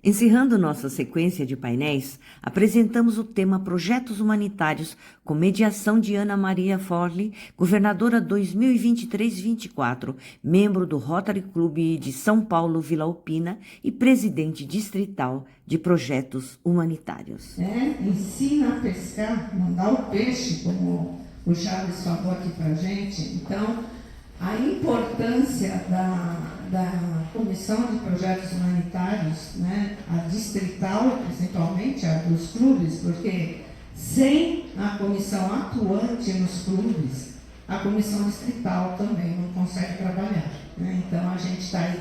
Encerrando nossa sequência de painéis, apresentamos o tema Projetos Humanitários, com mediação de Ana Maria Forli, governadora 2023-24, membro do Rotary Club de São Paulo Vila Alpina e presidente distrital de Projetos Humanitários. Ensina a pescar, não dá o peixe, como o Chaves falou aqui para a gente. Então, a importância da Comissão de Projetos Humanitários, a distrital, principalmente, a dos clubes, porque sem a comissão atuante nos clubes, a comissão distrital também não consegue trabalhar. Então, a gente está aí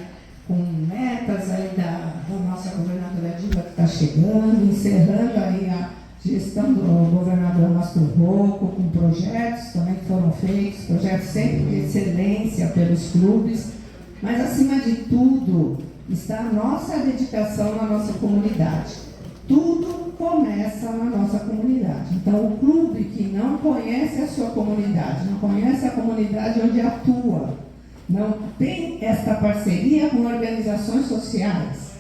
com metas aí da nossa governadora Dilma, que está chegando, encerrando aí a gestão do governador Mastro Rocco, com projetos também que foram feitos, projetos sempre de excelência pelos clubes, mas acima de tudo está a nossa dedicação na nossa comunidade. Tudo começa na nossa comunidade. Então, o clube que não conhece a sua comunidade, não conhece a comunidade onde atua, não tem esta parceria com organizações sociais,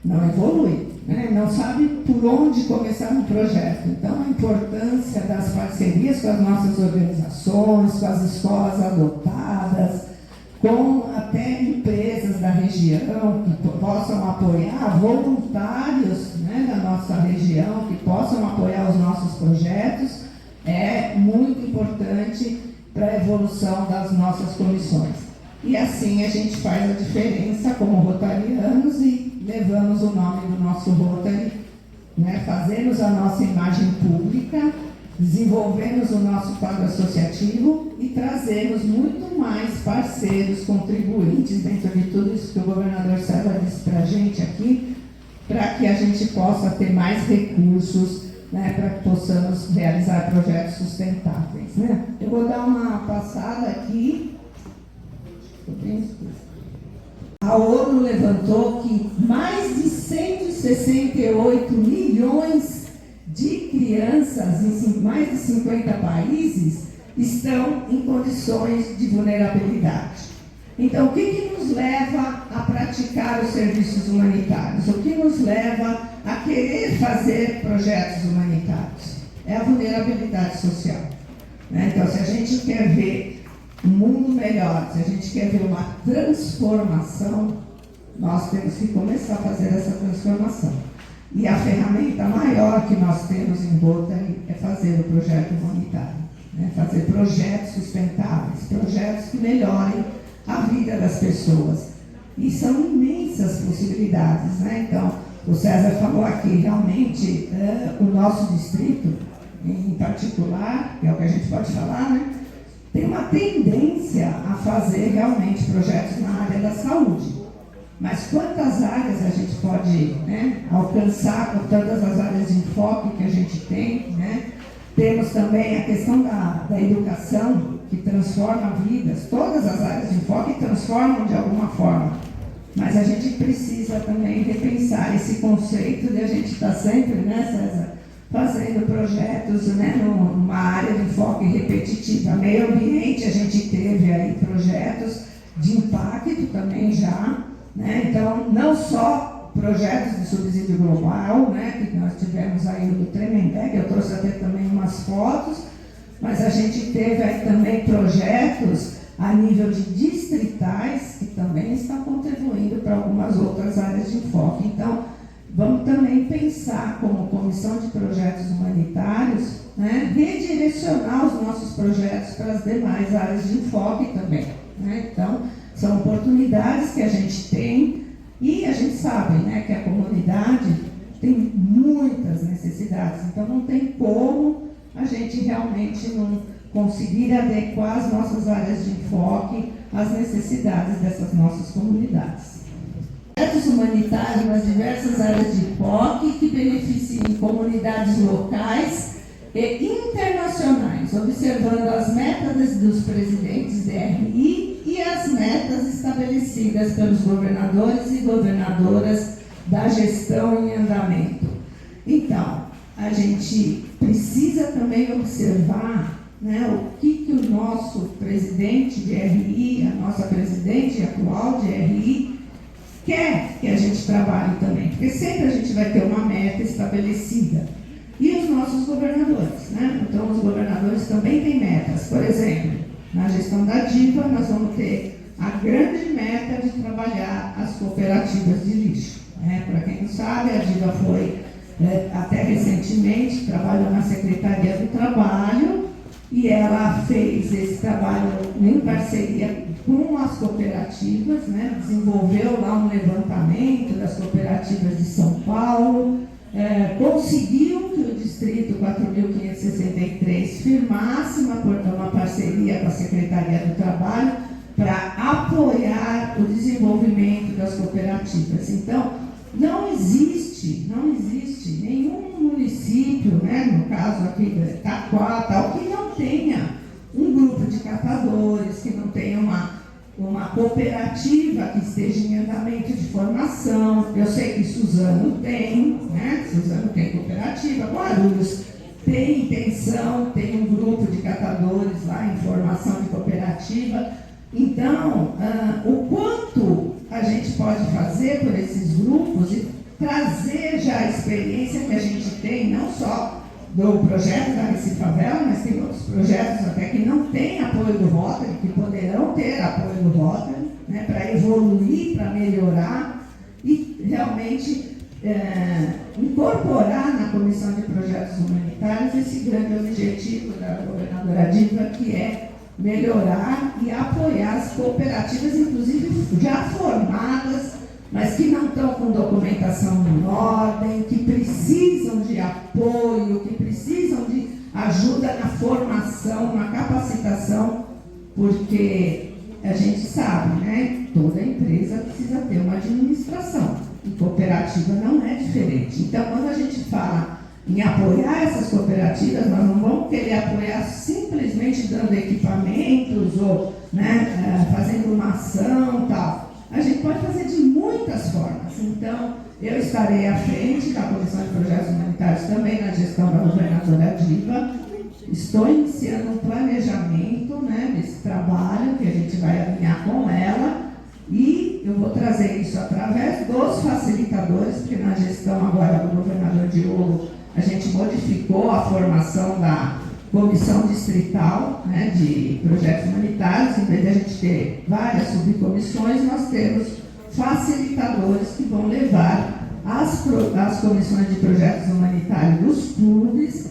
não evolui. Não sabe por onde começar um projeto. Então, a importância das parcerias com as nossas organizações, com as escolas adotadas, com até empresas da região que possam apoiar, voluntários da nossa região que possam apoiar os nossos projetos, é muito importante para a evolução das nossas comissões. E assim a gente faz a diferença como rotarianos e levamos o nome do nosso Rotary, fazemos a nossa imagem pública, desenvolvemos o nosso quadro associativo e trazemos muito mais parceiros, contribuintes dentro de tudo isso que o governador César disse para a gente aqui, para que a gente possa ter mais recursos, para que possamos realizar projetos sustentáveis. Eu vou dar uma passada aqui. A ONU levantou que mais de 168 milhões de crianças em mais de 50 países estão em condições de vulnerabilidade. Então, o que nos leva a praticar os serviços humanitários? O que nos leva a querer fazer projetos humanitários? É a vulnerabilidade social. Então, se a gente quer ver um mundo melhor, se a gente quer ver uma transformação, nós temos que começar a fazer essa transformação. E a ferramenta maior que nós temos em Rotary é fazer o projeto humanitário, fazer projetos sustentáveis, projetos que melhorem a vida das pessoas. E são imensas possibilidades. Então, o César falou aqui, realmente, o nosso distrito, em particular, que é o que a gente pode falar, tem uma tendência a fazer realmente projetos na área da saúde. Mas quantas áreas a gente pode alcançar com todas as áreas de enfoque que a gente tem? Temos também a questão da educação, que transforma vidas. Todas as áreas de enfoque transformam de alguma forma. Mas a gente precisa também repensar esse conceito de a gente estar sempre, César, fazendo projetos numa área de enfoque repetitiva. Meio ambiente, a gente teve aí projetos de impacto também já, então não só projetos de subsídio global, que nós tivemos aí o do Tremembé, que eu trouxe até também umas fotos, mas a gente teve aí também projetos a nível de distritais, que também estão contribuindo para algumas outras áreas de enfoque. Então, vamos também pensar, como Comissão de Projetos Humanitários, redirecionar os nossos projetos para as demais áreas de enfoque também. Então, são oportunidades que a gente tem e a gente sabe que a comunidade tem muitas necessidades. Então, não tem como a gente realmente não conseguir adequar as nossas áreas de enfoque às necessidades dessas nossas comunidades. Projetos humanitários nas diversas áreas de enfoque que beneficiem comunidades locais e internacionais, observando as metas dos presidentes DRI e as metas estabelecidas pelos governadores e governadoras da gestão em andamento. Então, a gente precisa também observar o que o nosso presidente de RI, a nossa presidente atual de RI, quer que a gente trabalhe também, porque sempre a gente vai ter uma meta estabelecida. E os nossos governadores, né? Então, os governadores também têm metas. Por exemplo, na gestão da DIVA, nós vamos ter a grande meta de trabalhar as cooperativas de lixo. Né? Para quem não sabe, a DIVA foi, até recentemente, trabalhou na Secretaria do Trabalho, e ela fez esse trabalho em parceria com as cooperativas, né? Desenvolveu lá um levantamento das cooperativas de São Paulo, conseguiu que o Distrito 4.563 firmasse uma parceria com a Secretaria do Trabalho para apoiar o desenvolvimento das cooperativas. Então, não existe nenhum município, né, no caso aqui de Itaquá, tal, que não tenha um grupo de catadores, que não tenha uma cooperativa que esteja em andamento de formação. Eu sei que Suzano tem, né? Suzano tem cooperativa, Guarulhos tem intenção, tem um grupo de catadores lá em formação de cooperativa. Então, o quanto a gente pode fazer por esses grupos e trazer já a experiência que a gente tem, não só do projeto da Recifavela, mas tem outros projetos até que não têm apoio do Rotary, que poderão ter apoio do Rotary, né, para evoluir, para melhorar e realmente incorporar na Comissão de Projetos Humanitários esse grande objetivo da governadora DIVA, que é melhorar e apoiar as cooperativas, inclusive já formadas, mas que não estão com documentação em ordem, que precisam de apoio, que precisam de ajuda na formação, na capacitação, porque a gente sabe, né? Toda empresa precisa ter uma administração, e cooperativa não é diferente. Então, quando a gente fala em apoiar essas cooperativas, nós não vamos querer apoiar simplesmente dando equipamentos ou, né, fazendo uma ação e tal. A gente pode fazer de muitas formas. Então, eu estarei à frente da Comissão de Projetos Humanitários também na gestão da governadora DIVA. Estou iniciando um planejamento, né, desse trabalho que a gente vai alinhar com ela, e eu vou trazer isso através dos facilitadores, porque na gestão agora do governador Diogo a gente modificou a formação da comissão distrital, né, de projetos humanitários. Em vez de a gente ter várias subcomissões, nós temos facilitadores que vão levar as comissões de projetos humanitários dos clubes,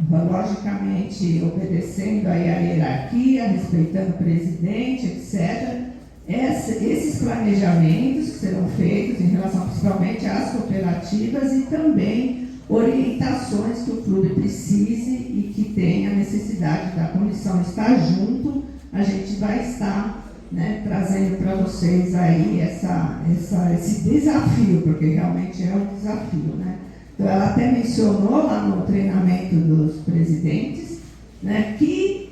logicamente obedecendo aí a hierarquia, respeitando o presidente, etc. Esses planejamentos que serão feitos em relação principalmente às cooperativas e também orientações que o clube precise e que tenha necessidade da comissão estar junto. A gente vai estar, né, trazendo para vocês aí esse desafio, porque realmente é um desafio, né? Então, ela até mencionou lá no treinamento dos presidentes, né, que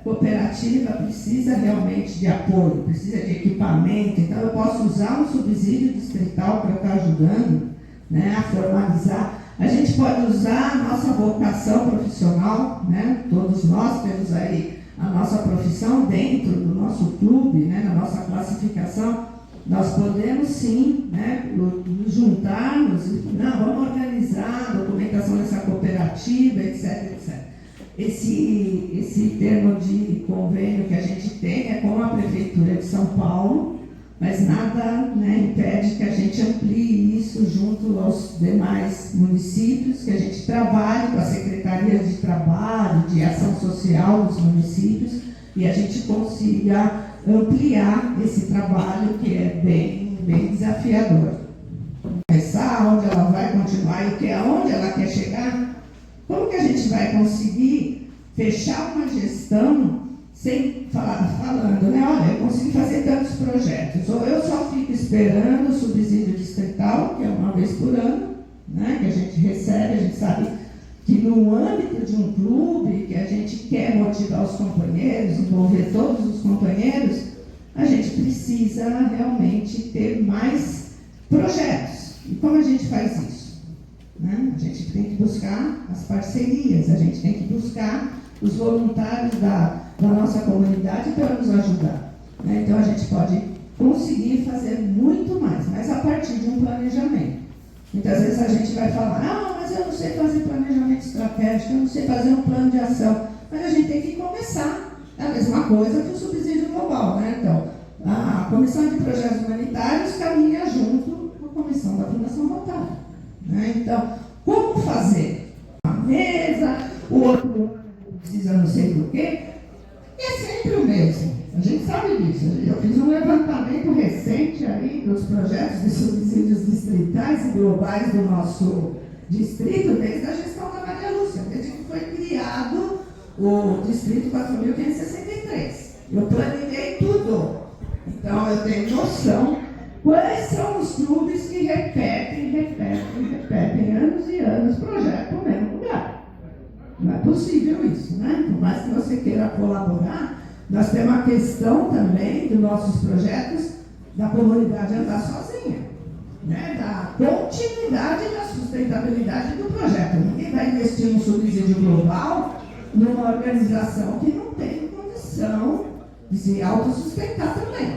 cooperativa precisa realmente de apoio, precisa de equipamento. Então, eu posso usar um subsídio distrital para estar ajudando, né, a formalizar. A gente pode usar a nossa vocação profissional, né? Todos nós temos aí a nossa profissão dentro do nosso clube, né, na nossa classificação. Nós podemos sim, né, nos juntarmos, não, vamos organizar a documentação dessa cooperativa, etc, etc. Esse termo de convênio que a gente tem é com a Prefeitura de São Paulo, mas nada, né, impede que a gente amplie isso junto aos demais municípios, que a gente trabalhe com as secretarias de trabalho, de ação social dos municípios, e a gente consiga ampliar esse trabalho que é bem desafiador. Começar, onde ela vai continuar e aonde ela quer chegar, como que a gente vai conseguir fechar uma gestão sem falando, né? Olha, eu consegui fazer tantos projetos, ou eu só fico esperando o subsídio distrital, que é uma vez por ano, né, que a gente recebe. A gente sabe que no âmbito de um clube, que a gente quer motivar os companheiros, envolver todos os companheiros, a gente precisa realmente ter mais projetos. E como a gente faz isso? Né? A gente tem que buscar as parcerias, a gente tem que buscar os voluntários da nossa comunidade para nos ajudar. Né? Então, a gente pode conseguir fazer muito mais, mas a partir de um planejamento. Muitas vezes a gente vai falar, mas eu não sei fazer planejamento estratégico, eu não sei fazer um plano de ação, mas a gente tem que começar. É a mesma coisa que o subsídio global, né? Então, a Comissão de Projetos Humanitários caminha junto com a Comissão da Fundação Rotary, né? Então, como fazer? Uma mesa, o outro precisa não sei do quê, e é sempre o mesmo. A gente sabe disso. Eu fiz um levantamento recente aí dos projetos de subsídios distritais e globais do nosso distrito, desde a gestão da Maria Lúcia, desde que foi criado o Distrito 4.563. Eu planejei tudo. Então, eu tenho noção quais são os clubes que repetem anos e anos projeto no mesmo lugar. Não é possível isso, né? Por mais que você queira colaborar, nós temos a questão também dos nossos projetos da comunidade andar sozinha, né? Da continuidade e da sustentabilidade do projeto. Ninguém vai investir um subsídio global numa organização que não tem condição de se autossustentar também.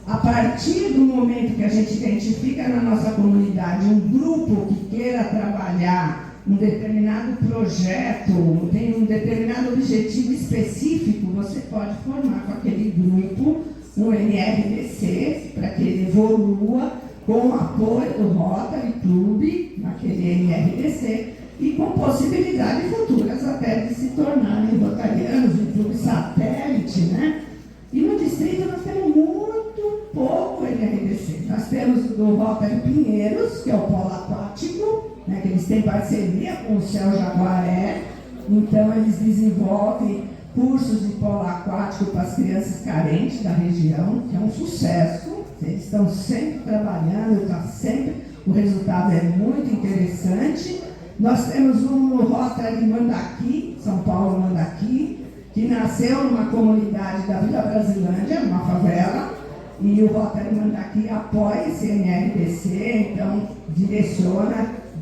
A partir do momento que a gente identifica na nossa comunidade um grupo que queira trabalhar um determinado projeto, tem um determinado objetivo específico, você pode formar com aquele grupo um NRDC para que ele evolua com o apoio do Rotary Club naquele NRDC e com possibilidades futuras até de se tornarem rotarianos, um clube satélite, né? E no distrito nós temos muito pouco NRDC. Nós temos do Rotary Pinheiros, que é o polo aquático, né, que eles têm parceria com o Céu Jaguaré, então eles desenvolvem cursos de polo aquático para as crianças carentes da região, que é um sucesso, eles estão sempre trabalhando, o resultado é muito interessante. Nós temos um Rotary Mandaqui, São Paulo Mandaqui, que nasceu numa comunidade da Vila Brasilândia, numa favela, e o Rotary Mandaqui apoia esse NRDC, então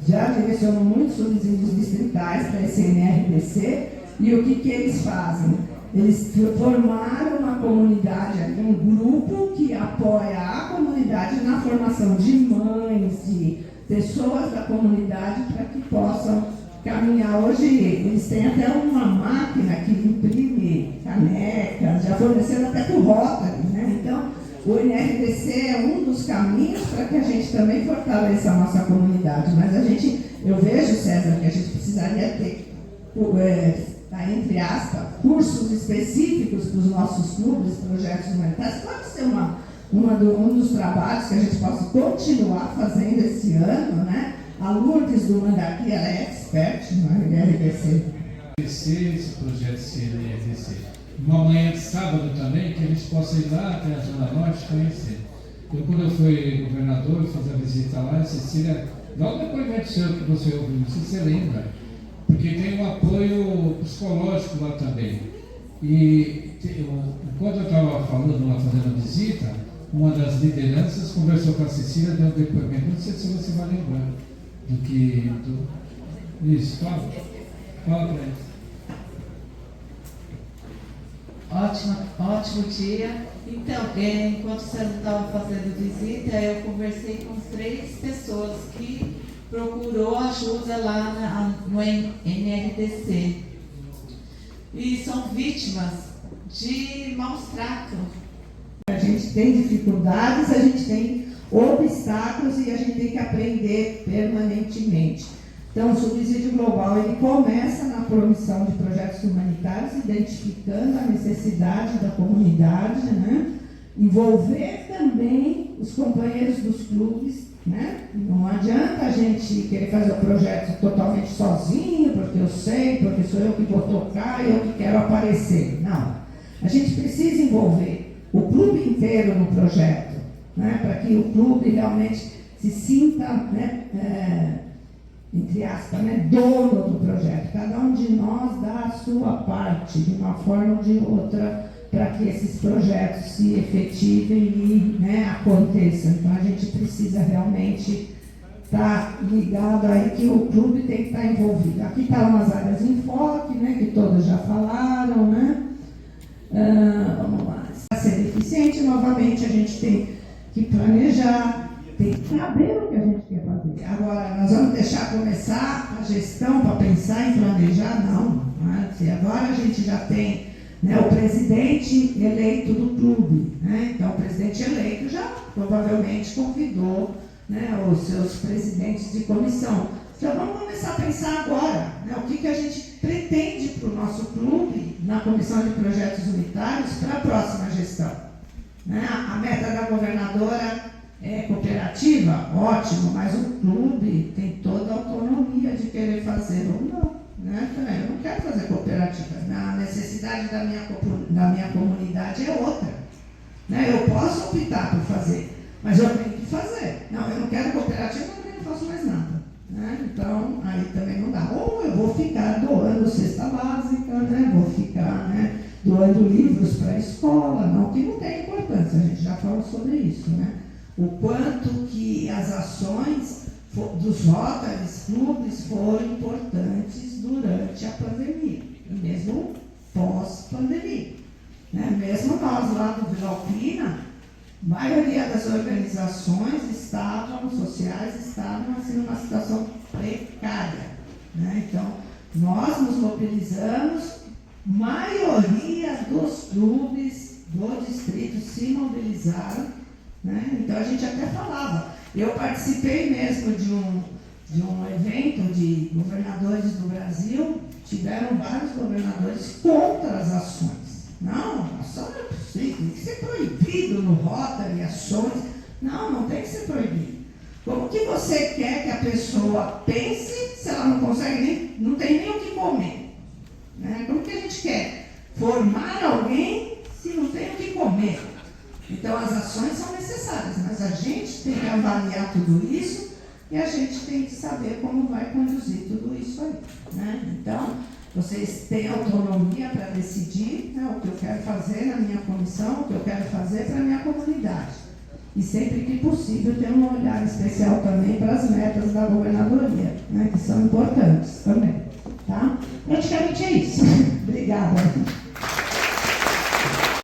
já direcionou muitos subsídios distritais para esse NRDC, e o que eles fazem? Eles formaram uma comunidade, um grupo que apoia a comunidade na formação de mães, de pessoas da comunidade para que possam caminhar. Hoje eles têm até uma máquina que imprime canecas, já forneceram até para o Rotary, né? Então, o NRDC é um dos caminhos para que a gente também fortaleça a nossa comunidade, mas eu vejo, César, que a gente precisaria ter, entre aspas, cursos específicos para os nossos clubes, projetos humanitários. Pode ser um dos trabalhos que a gente possa continuar fazendo esse ano, né? A Lourdes do Mandaqui, ela é expert no NRDC. Esse projeto CNRDC. Uma manhã de sábado também, que a gente possa ir lá até a Zona Norte conhecer. Quando eu fui governador, fazer a visita lá em Cecília, logo depois do seu que você ouviu, não sei se você lembra, porque tem um apoio psicológico lá também. E quando eu estava falando lá, fazendo a visita, uma das lideranças conversou com a Cecília, deu um depoimento, não sei se você vai lembrar Isso, fala para eles. Ótimo dia. Então, enquanto o César estava fazendo visita, eu conversei com 3 pessoas que procurou ajuda lá no NRDC. E são vítimas de maus tratos. A gente tem dificuldades, a gente tem obstáculos e a gente tem que aprender permanentemente. Então, o subsídio global, ele começa na promissão de projetos humanitários, identificando a necessidade da comunidade, né? Envolver também os companheiros dos clubes, né? Não adianta a gente querer fazer o projeto totalmente sozinho, porque eu sei, porque sou eu que vou tocar e eu que quero aparecer. Não. A gente precisa envolver o clube inteiro no projeto, né? Para que o clube realmente se sinta, né, entre aspas, né, dono do projeto. Cada um de nós dá a sua parte, de uma forma ou de outra, para que esses projetos se efetivem e, né, aconteçam. Então, a gente precisa realmente estar ligado aí que o clube tem que estar envolvido. Aqui estão as áreas de enfoque, né, que todos já falaram, né? Vamos lá. ser eficiente, novamente a gente tem que planejar, tem que saber o que a gente quer fazer. Agora, nós vamos deixar começar a gestão para pensar em planejar? Não. Se agora a gente já tem, né, o presidente eleito do clube, né? Então o presidente eleito já provavelmente convidou, né, os seus presidentes de comissão. Já vamos começar a pensar agora, né, o que a gente pretende para o nosso clube na comissão de projetos unitários para a próxima gestão. Né? A meta da governadora é cooperativa, ótimo, mas o clube tem toda a autonomia de querer fazer ou não. Né? Eu não quero fazer cooperativa, a necessidade da minha comunidade é outra. Né? Eu posso optar por fazer, mas eu tenho que fazer. Não, eu não quero cooperativa, eu também não faço mais nada. Né? Então, aí também não dá. Ou eu vou ficar doando cesta básica, né? Vou ficar, né, doando livros para a escola, não, que não tem importância, a gente já falou sobre isso. Né? O quanto que as ações dos Rotaries clubes foram importantes durante a pandemia, mesmo pós-pandemia. Né? Mesmo nós lá do Vila Alpina, a maioria das organizações sociais estavam assim, numa situação precária. Né? Então, nós nos mobilizamos, maioria dos clubes do distrito se mobilizaram. Né? Então, a gente até falava. Eu participei mesmo de um evento de governadores do Brasil, tiveram vários governadores contra as ações. Não, ação não é possível, tem que ser proibido no Rotary, ações. Não tem que ser proibido. Como que você quer que a pessoa pense se ela não consegue não tem nem o que comer? Né? Como que a gente quer formar alguém se não tem o que comer? Então as ações são necessárias, mas a gente tem que avaliar tudo isso e a gente tem que saber como vai conduzir tudo isso aí. Né? Então, vocês têm autonomia para decidir, né, o que eu quero fazer na minha comissão, o que eu quero fazer para a minha comunidade. E sempre que possível ter um olhar especial também para as metas da governadoria, né, que são importantes também. Tá? Praticamente é isso. Obrigada.